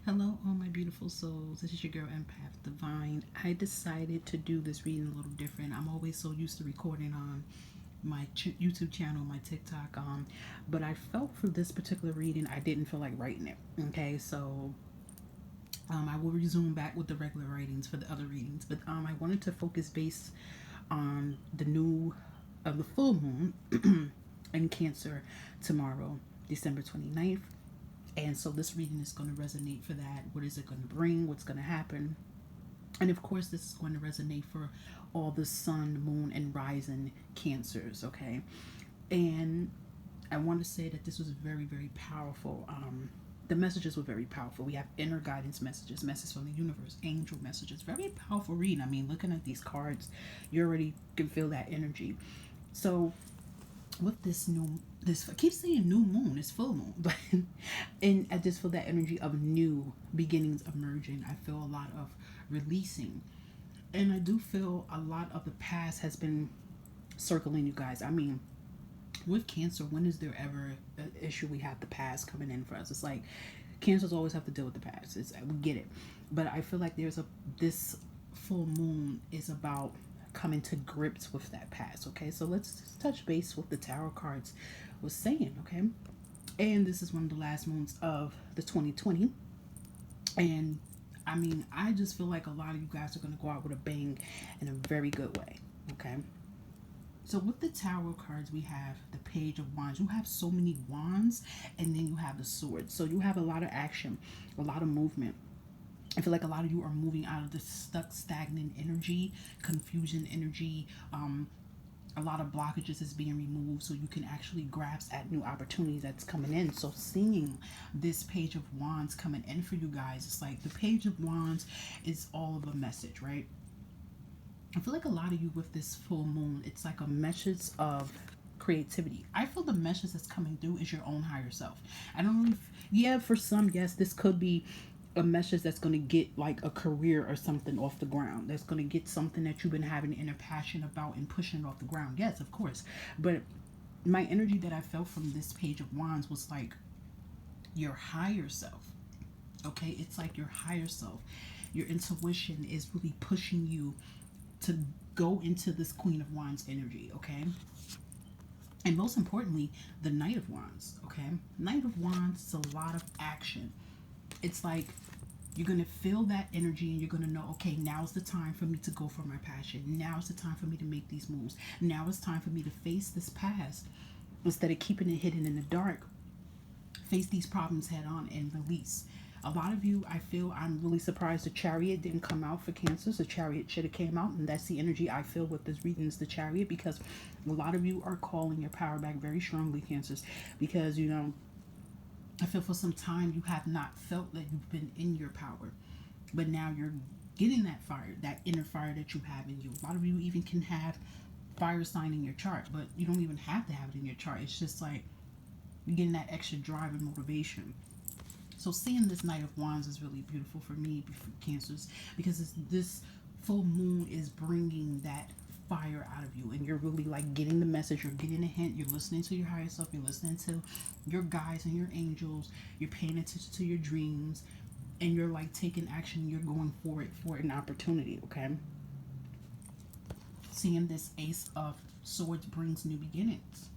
Hello, all my beautiful souls. This is your girl, Empath Divine. I decided to do this reading a little different. I'm always so used to recording on my YouTube channel, my TikTok, but I felt for this particular reading, I didn't feel like writing it. Okay, so I will resume back with the regular writings for the other readings, but I wanted to focus based on the full moon in Cancer tomorrow, December 29th. And so this reading is going to resonate for that. What is it going to bring? What's going to happen? And of course, this is going to resonate for all the sun, moon, and rising cancers, okay? And I want to say that this was very, very powerful. The messages were very powerful. We have inner guidance messages, messages from the universe, angel messages. Very powerful reading. I mean, looking at these cards, you already can feel that energy. So with this I keep saying new moon, it's full moon, but and I just feel that energy of new beginnings emerging. I feel a lot of releasing, and I do feel a lot of the past has been circling you guys. I mean, with Cancer, when is there ever an issue we have the past coming in for us? It's like Cancers always have to deal with the past. We get it, but I feel like there's a this full moon is about coming to grips with that past. Okay, so let's touch base with the tarot cards was saying. Okay, and this is one of the last moons of the 2020, and I mean, I just feel like a lot of you guys are going to go out with a bang in a very good way. Okay, so with the tarot cards, we have the Page of Wands. You have so many wands, and then you have the sword. So you have a lot of action, a lot of movement. I feel like a lot of you are moving out of the stuck, stagnant energy, confusion energy. A lot of blockages is being removed, so you can actually grasp at new opportunities that's coming in. So seeing this Page of Wands coming in for you guys, it's like the Page of Wands is all of a message, right? I feel like a lot of you with this full moon, it's like a message of creativity. I feel the message that's coming through is your own higher self. I don't really, yeah, for some, yes, this could be a message that's going to get like a career or something off the ground. That's going to get something that you've been having inner passion about and pushing it off the ground. Yes, of course. But my energy that I felt from this Page of Wands was like your higher self. Okay, it's like your higher self. Your intuition is really pushing you to go into this Queen of Wands energy, okay? And most importantly, the Knight of Wands, okay? Knight of Wands is a lot of action. It's like you're gonna feel that energy and you're gonna know, okay, now's the time for me to go for my passion. Now's the time for me to make these moves. Now it's time for me to face this past instead of keeping it hidden in the dark. Face these problems head on and release. A lot of you, I feel, I'm really surprised the Chariot didn't come out for Cancers. The Chariot should have came out, and that's the energy I feel with this reading is the Chariot, because a lot of you are calling your power back very strongly, Cancers, because I feel for some time you have not felt that you've been in your power, but now you're getting that fire, that inner fire that you have in you. A lot of you even can have fire sign in your chart, but you don't even have to have it in your chart. It's just like you're getting that extra drive and motivation. So seeing this Knight of Wands is really beautiful for me, for Cancers, because this full moon is bringing that fire out of you, and you're really like getting the message, you're getting a hint, you're listening to your higher self, you're listening to your guides and your angels, you're paying attention to your dreams, and you're like taking action, you're going for it for an opportunity, okay? Seeing this Ace of Swords brings new beginnings,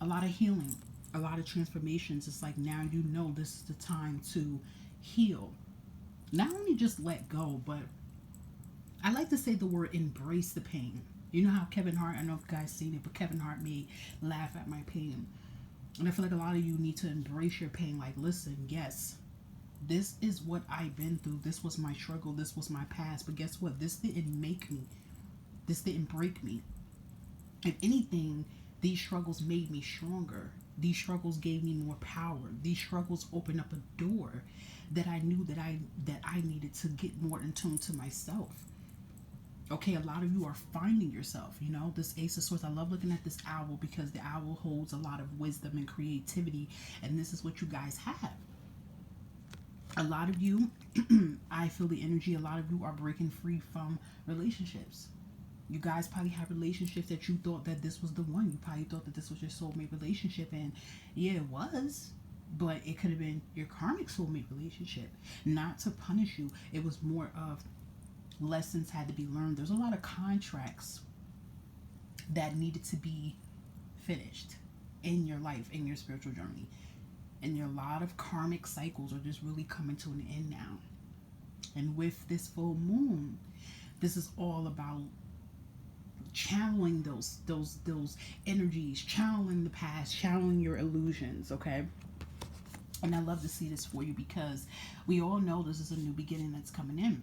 a lot of healing, a lot of transformations. It's like now you know this is the time to heal. Not only just let go, but I like to say the word embrace the pain. You know how Kevin Hart, I don't know if you guys seen it, but Kevin Hart made laugh at my pain. And I feel like a lot of you need to embrace your pain. Like, listen, yes, this is what I've been through. This was my struggle. This was my past. But guess what? This didn't make me. This didn't break me. If anything, these struggles made me stronger. These struggles gave me more power. These struggles opened up a door that I knew that I needed to get more in tune to myself. Okay, a lot of you are finding yourself. This Ace of Swords. I love looking at this owl because the owl holds a lot of wisdom and creativity, and this is what you guys have. A lot of you, I feel the energy. A lot of you are breaking free from relationships. You guys probably have relationships that you thought that this was the one. You probably thought that this was your soulmate relationship, and yeah, it was. but it could have been your karmic soulmate relationship. Not to punish you, it was more of lessons had to be learned. There's a lot of contracts that needed to be finished in your life, in your spiritual journey. And a lot of karmic cycles are just really coming to an end now. And with this full moon, this is all about channeling those energies, channeling the past, channeling your illusions, okay? And I love to see this for you because we all know this is a new beginning that's coming in.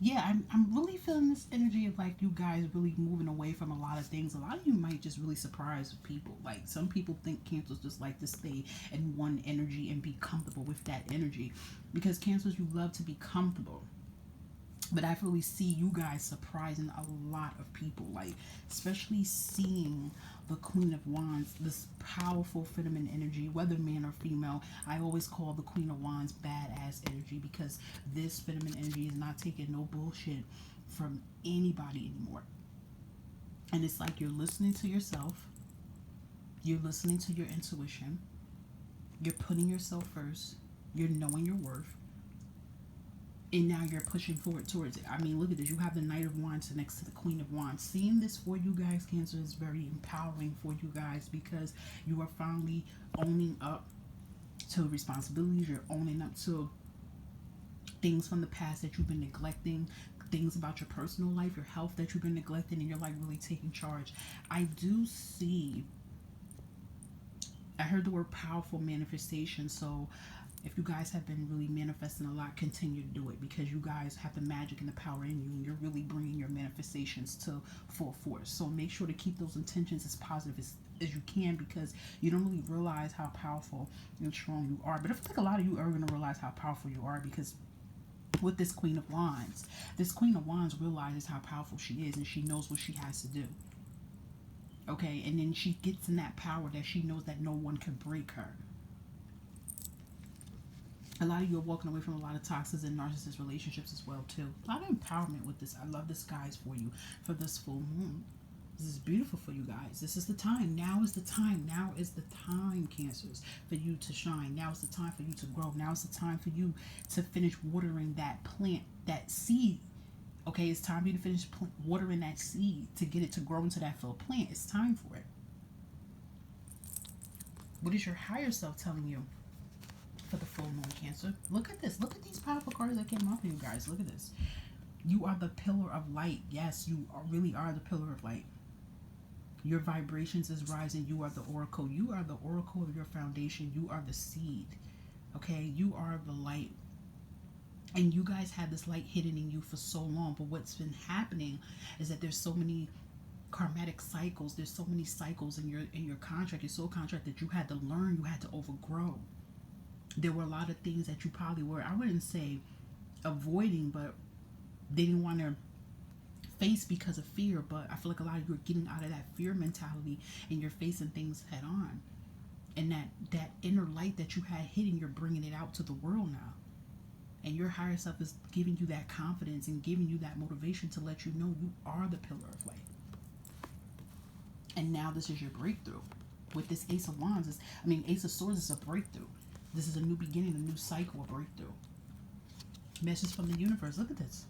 Yeah, I'm really feeling this energy of like you guys really moving away from a lot of things. A lot of you might just really surprise people. Like some people think cancers just like to stay in one energy and be comfortable with that energy, because cancers, you love to be comfortable. But I really see you guys surprising a lot of people, like especially seeing the Queen of Wands, this powerful feminine energy, whether man or female. I always call the Queen of Wands badass energy because this feminine energy is not taking no bullshit from anybody anymore. And it's like you're listening to yourself, you're listening to your intuition, you're putting yourself first, you're knowing your worth, and now you're pushing forward towards it. I mean, look at this. You have the Knight of Wands next to the Queen of Wands. Seeing this for you guys, Cancer, is very empowering for you guys because you are finally owning up to responsibilities. You're owning up to things from the past that you've been neglecting, things about your personal life, your health that you've been neglecting, and you're like really taking charge. I do see, I heard the word powerful manifestation. So if you guys have been really manifesting a lot, continue to do it because you guys have the magic and the power in you, and you're really bringing your manifestations to full force. So make sure to keep those intentions as positive as you can, because you don't really realize how powerful and strong you are. But I feel like a lot of you are going to realize how powerful you are, because with this Queen of Wands, this Queen of Wands realizes how powerful she is, and she knows what she has to do. Okay, and then she gets in that power that she knows that no one can break her. A lot of you are walking away from a lot of toxic and narcissist relationships as well too. A lot of empowerment with this. I love this, guys, for you for this full moon. This is beautiful for you guys. This is the time. Now is the time. Now is the time, Cancers, for you to shine. Now is the time for you to grow. Now is the time for you to finish watering that plant, that seed. Okay, it's time for you to finish watering that seed to get it to grow into that full plant. It's time for it. What is your higher self telling you for the full moon, Cancer? Look at this. Look at these powerful cards that came off of you guys. Look at this. You are the pillar of light. Yes, you really are the pillar of light. Your vibrations is rising. You are the oracle. You are the oracle of your foundation. You are the seed. Okay, you are the light. And you guys had this light hidden in you for so long. But what's been happening is that there's so many karmatic cycles. There's so many cycles in your contract, your soul contract, that you had to learn. You had to overgrow. There were a lot of things that you probably were, I wouldn't say avoiding, but they didn't want to face because of fear. But I feel like a lot of you are getting out of that fear mentality and you're facing things head on. And that inner light that you had hidden, you're bringing it out to the world now. And your higher self is giving you that confidence and giving you that motivation to let you know you are the pillar of light. And now this is your breakthrough. With this Ace of Wands, Ace of Swords is a breakthrough. This is a new beginning, a new cycle, a breakthrough. Message from the universe. Look at this.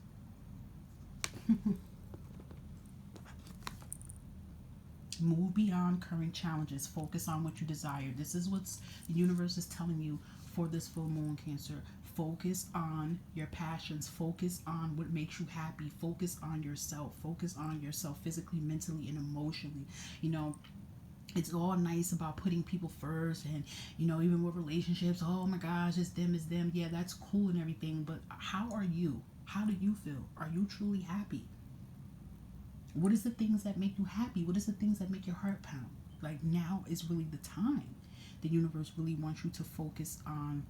Move beyond current challenges. Focus on what you desire. This is what the universe is telling you for this full moon, Cancer. Focus on your passions. Focus on what makes you happy. Focus on yourself. Focus on yourself physically, mentally, and emotionally. You know, it's all nice about putting people first, and even with relationships, oh my gosh, it's them. Yeah, that's cool and everything, but how are you? How do you feel? Are you truly happy? What is the things that make you happy? What is the things that make your heart pound? Like, now is really the time. The universe really wants you to focus on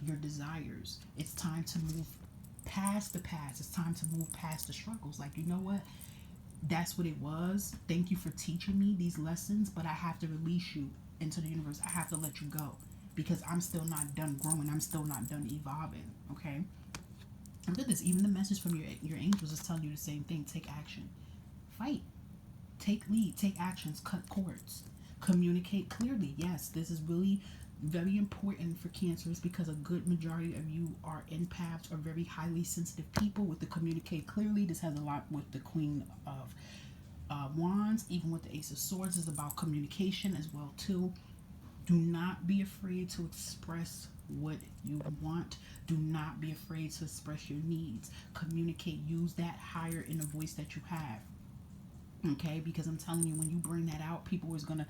your desires. It's time to move past the past. It's time to move past the struggles. Like, you know what? That's what it was. Thank you for teaching me these lessons, but I have to release you into the universe. I have to let you go because I'm still not done growing. I'm still not done evolving. Okay? Look at this. Even the message from your angels is telling you the same thing. Take action. Fight. Take lead. Take actions. Cut cords. Communicate clearly. Yes, this is really very important for cancers because a good majority of you are empaths or very highly sensitive people. With the communicate clearly, this has a lot with the Queen of Wands, even with the Ace of Swords, is about communication as well too. Do not be afraid to express what you want. Do not be afraid to express your needs. Communicate. Use that higher inner voice that you have. Okay, because I'm telling you, when you bring that out, people is gonna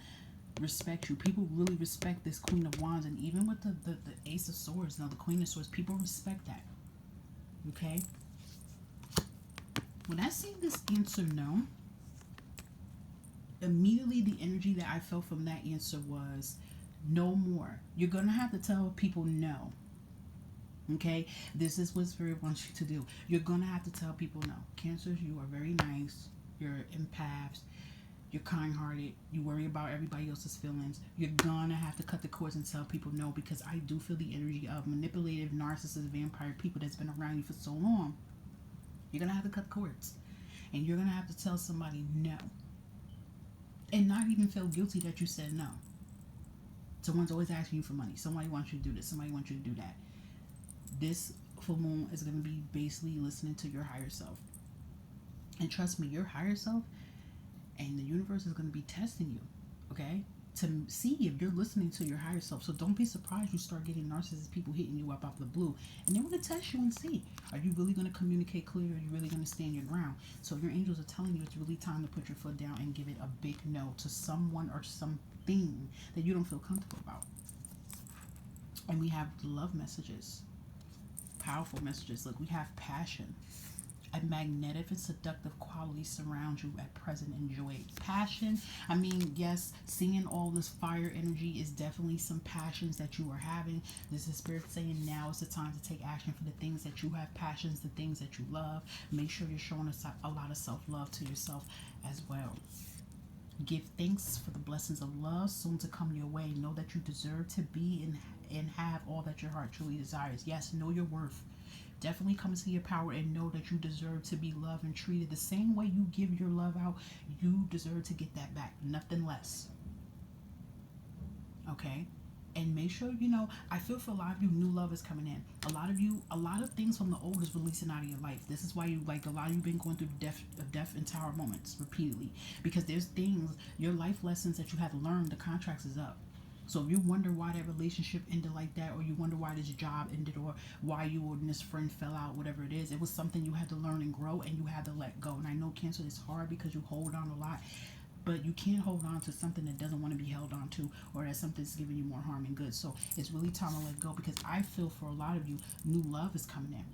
respect you. People really respect this Queen of Wands, and even with the Ace of Swords, now the Queen of Swords, people respect that. Okay. When I see this answer no, immediately the energy that I felt from that answer was no more. You're gonna have to tell people no. Okay, this is what Spirit wants you to do. You're gonna have to tell people no. Cancers, you are very nice. You're empaths. You're kind-hearted. You worry about everybody else's feelings. You're gonna have to cut the cords and tell people no, because I do feel the energy of manipulative, narcissist, vampire people that's been around you for so long. You're gonna have to cut cords, and you're gonna have to tell somebody no, and not even feel guilty that you said no. Someone's always asking you for money. Somebody wants you to do this. Somebody wants you to do that. This full moon is going to be basically listening to your higher self. And trust me, your higher self and the universe is going to be testing you, okay? To see if you're listening to your higher self. So don't be surprised you start getting narcissist people hitting you up out of the blue. And they're going to test you and see, are you really going to communicate clearly? Are you really going to stand your ground? So your angels are telling you it's really time to put your foot down and give it a big no to someone or something that you don't feel comfortable about. And we have love messages, powerful messages. Look, we have passion. A magnetic and seductive quality surrounds you at present. Enjoy it. Passion. I mean, yes, seeing all this fire energy is definitely some passions that you are having. This is Spirit saying now is the time to take action for the things that you have passions, the things that you love. Make sure you're showing a lot of self-love to yourself as well. Give thanks for the blessings of love soon to come your way. Know that you deserve to be and have all that your heart truly desires. Yes, know your worth. Definitely come into your power and know that you deserve to be loved and treated the same way you give your love out. You deserve to get that back, nothing less. Okay? And make sure, I feel for a lot of you, new love is coming in. A lot of things from the old is releasing out of your life. This is why you, like, a lot of you been going through death and tower moments repeatedly. Because there's things, your life lessons that you have learned, the contracts is up. So if you wonder why that relationship ended like that, or you wonder why this job ended, or why you and this friend fell out, whatever it is, it was something you had to learn and grow, and you had to let go. And I know Cancer is hard because you hold on a lot, but you can't hold on to something that doesn't want to be held on to, or that something's giving you more harm than good. So it's really time to let go, because I feel for a lot of you, new love is coming in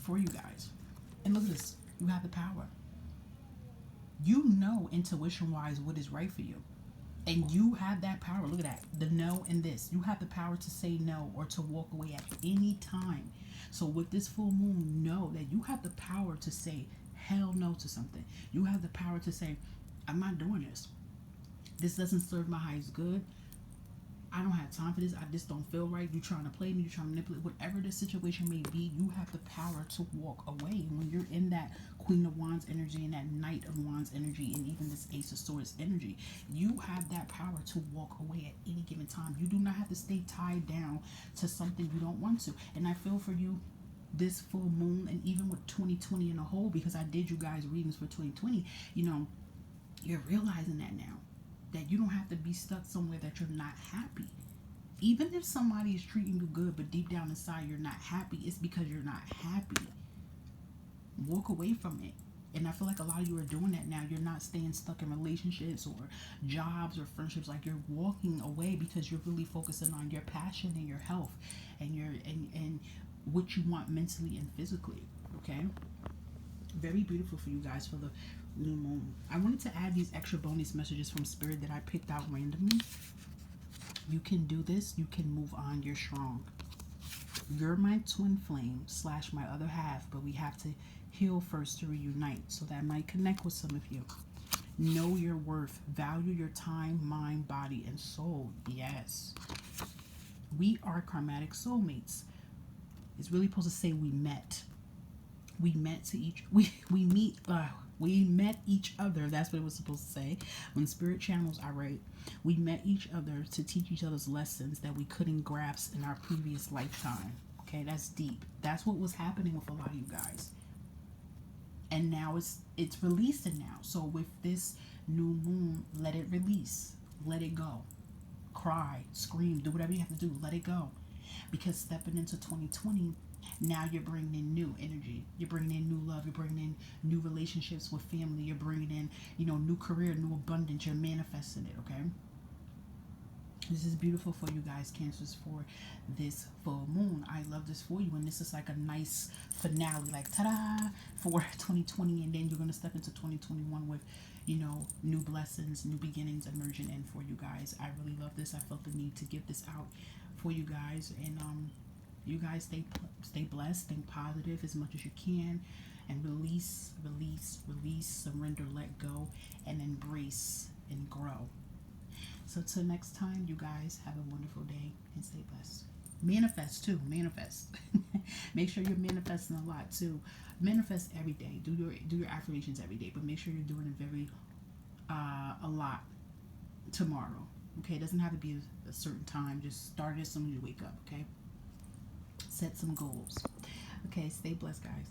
for you guys. And look at this. You have the power. You know intuition-wise what is right for you. And you have that power. Look at that. The no and this. You have the power to say no or to walk away at any time. So with this full moon, know that you have the power to say hell no to something. You have the power to say, I'm not doing this. This doesn't serve my highest good. I don't have time for this. I just don't feel right. You're trying to play me. You're trying to manipulate. Whatever the situation may be, you have the power to walk away. And when you're in that Queen of Wands energy and that Knight of Wands energy and even this Ace of Swords energy, you have that power to walk away at any given time. You do not have to stay tied down to something you don't want to. And I feel for you this full moon, and even with 2020 in a whole, because I did you guys readings for 2020, you're realizing that now. That you don't have to be stuck somewhere that you're not happy. Even if somebody is treating you good, but deep down inside you're not happy, it's because you're not happy. Walk away from it. And I feel like a lot of you are doing that now. You're not staying stuck in relationships or jobs or friendships. Like, you're walking away because you're really focusing on your passion and your health and and what you want mentally and physically. Okay? Very beautiful for you guys for the new moon. I wanted to add these extra bonus messages from Spirit that I picked out randomly. You can do this. You can move on. You're strong. You're my twin flame / my other half, but we have to heal first to reunite. So that might connect with some of you. Know your worth. Value your time, mind, body, and soul. Yes. We are karmatic soulmates. It's really supposed to say we met. We met to each we meet we met each other. That's what it was supposed to say. When spirit channels are right, we met each other to teach each other's lessons that we couldn't grasp in our previous lifetime. Okay, that's deep. That's what was happening with a lot of you guys. And now it's releasing now. So with this new moon, let it release. Let it go. Cry, scream, do whatever you have to do. Let it go. Because stepping into 2020, now you're bringing in new energy. You're bringing in new love. You're bringing in new relationships with family. You're bringing in, new career, new abundance. You're manifesting it, okay? This is beautiful for you guys, Cancers, for this full moon. I love this for you. And this is like a nice finale, like ta-da, for 2020. And then you're going to step into 2021 with, new blessings, new beginnings emerging in for you guys. I really love this. I felt the need to get this out for you guys. And you guys stay blessed, think positive as much as you can, and release, release, release, surrender, let go, and embrace and grow. So till next time, you guys have a wonderful day and stay blessed. Manifest too. Manifest. Make sure you're manifesting a lot too. Manifest every day. Do your affirmations every day, but make sure you're doing it very a lot tomorrow. Okay, it doesn't have to be a certain time. Just start it as soon as you wake up. Okay, set some goals. Okay, stay blessed, guys.